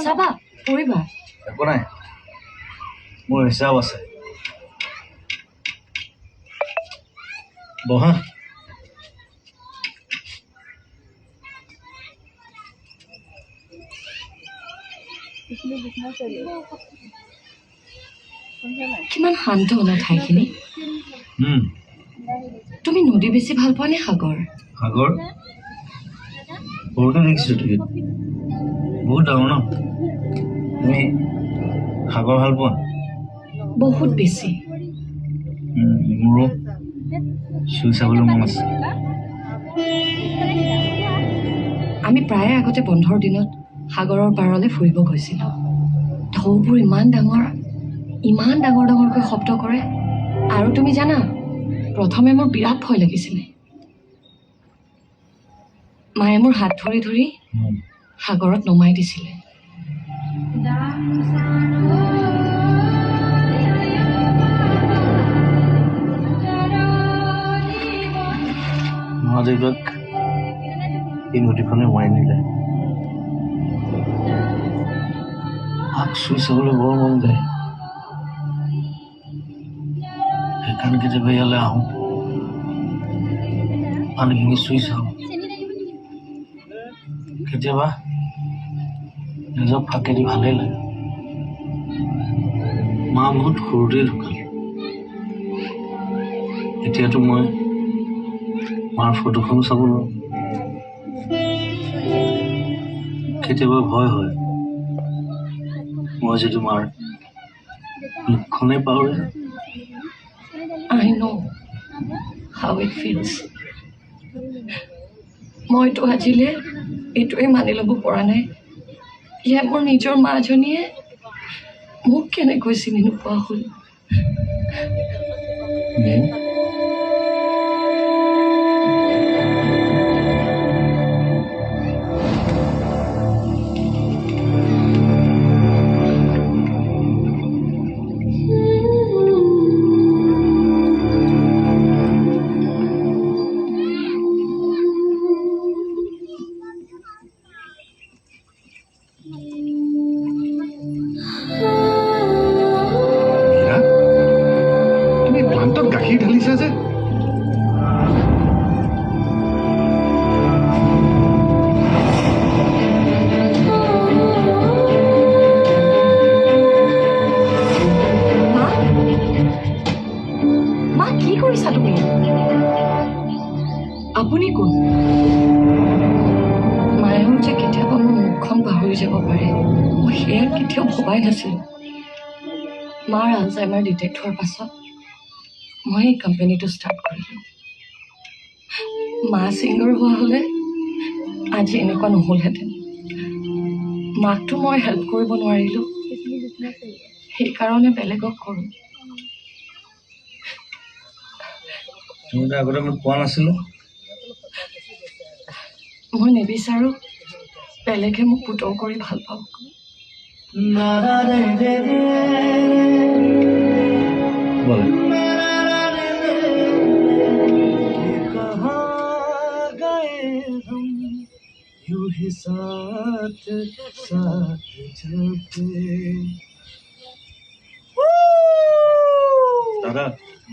চাবা পৰিবা একো নাই মোৰ হিচাপ আছে বহা কিমান শান্ত ন ঠাইখিনি তুমি নদী বেছি ভাল পোৱা নে সাগৰ সাগৰ সৰুতে দেখিছোঁ টিভিত বহুত ডাঙৰ ন তুমি সাগৰ ভাল পোৱা বহুত বেছি মোৰো চুই চাবলৈ মন আছে আমি প্ৰায়ে আগতে বন্ধৰ দিনত সাগৰৰ পাৰলৈ ফুৰিব গৈছিলোঁ ঢৌবোৰ ইমান ডাঙৰকৈ শব্দ কৰে আৰু তুমি জানা প্ৰথমে মোৰ বিৰাট ভয় লাগিছিলে মায়ে মোৰ হাত ধৰি ধৰি সাগৰত নমাই দিছিলে মহাদেৱক এই নদীখনে মাৰি নিলে হাক চুই চাবলৈ বৰ মন যায় সেইকাৰণে কেতিয়াবা ইয়ালৈ আহোঁ পানীখিনি চুই চাওঁ কেতিয়াবা নিজৰ ফাকেদি ভালেই লাগে মা বহুত সৰুতেই ঢুকাল এতিয়াতো মই মাৰ ফটোখনো চাব নোৱাৰোঁ কেতিয়াবা ভয় হয় মই যদি মাৰ মুখখনেই পাহৰি যাওঁ I know how it feels. মইতো আজিলে এইটোৱে মানি ল'ব পৰা নাই ইয়ে মোৰ নিজৰ মাজনীয়ে মোক কেনেকৈ চিনি নোপোৱা হ'ল তুমি প্লাণ্টত গাখীৰ ঢালিছা যে মা কি কৰিছা তুমি আপুনি কোন মায়েও যে কেতিয়াবা মোৰ মুখখন পাহৰি যাব পাৰে মই সেয়া কেতিয়াও ভবাই নাছিলোঁ মাৰ আলজাইমাৰ ডিটেক্ট হোৱাৰ পাছত মই এই কোম্পানীটো ষ্টাৰ্ট কৰিলোঁ মা ছিংগাৰ হোৱা হ'লে আজি এনেকুৱা নহ'লহেঁতেন মাকটো মই হেল্প কৰিব নোৱাৰিলোঁ সেইকাৰণে বেলেগক কৰোঁ তুমি আগতে মোক কোৱা নাছিলোঁ মই নিবিচাৰোঁ বেলেগে মোক পুতৌ কৰি ভাল পাওক বলে দাদা